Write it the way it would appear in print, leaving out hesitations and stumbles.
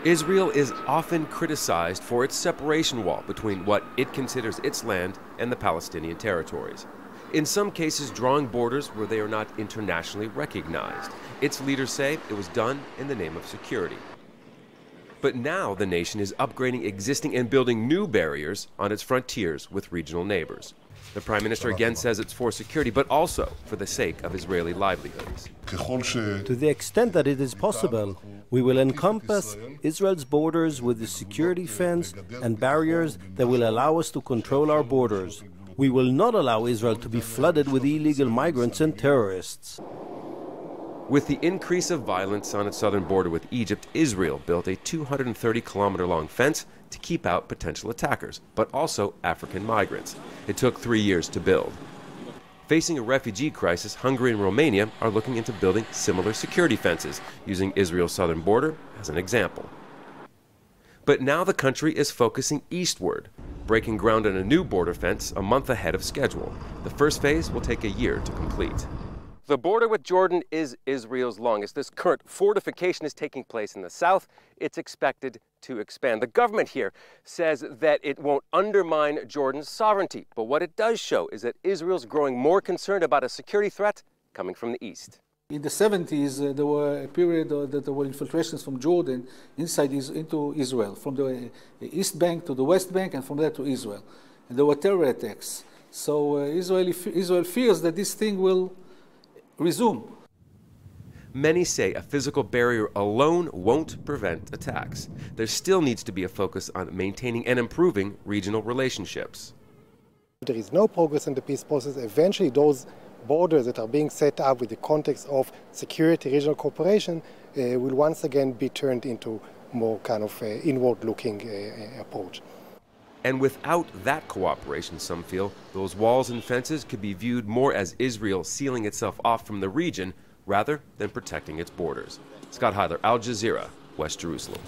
Israel is often criticized for its separation wall between what it considers its land and the Palestinian territories. In some cases, drawing borders where they are not internationally recognized. Its leaders say it was done in the name of security. But now the nation is upgrading existing and building new barriers on its frontiers with regional neighbors. The Prime Minister again says it's for security, but also for the sake of Israeli livelihoods. To the extent that it is possible, we will encompass Israel's borders with a security fence and barriers that will allow us to control our borders. We will not allow Israel to be flooded with illegal migrants and terrorists. With the increase of violence on its southern border with Egypt, Israel built a 230-kilometer-long fence to keep out potential attackers, but also African migrants. It took 3 years to build. Facing a refugee crisis, Hungary and Romania are looking into building similar security fences, using Israel's southern border as an example. But now the country is focusing eastward, breaking ground on a new border fence a month ahead of schedule. The first phase will take a year to complete. The border with Jordan is Israel's longest. This current fortification is taking place in the south. It's expected to expand. The government here says that it won't undermine Jordan's sovereignty. But what it does show is that Israel's growing more concerned about a security threat coming from the east. In the 70s, there were a period that there were infiltrations from Jordan into Israel, from the East Bank to the West Bank, and from there to Israel. And there were terror attacks. So Israel fears that this thing will resume. Many say a physical barrier alone won't prevent attacks. There still needs to be a focus on maintaining and improving regional relationships. There is no progress in the peace process. Eventually, those borders that are being set up with the context of security, regional cooperation, will once again be turned into more kind of inward-looking approach. And without that cooperation, some feel, those walls and fences could be viewed more as Israel sealing itself off from the region rather than protecting its borders. Scott Heiler, Al Jazeera, West Jerusalem.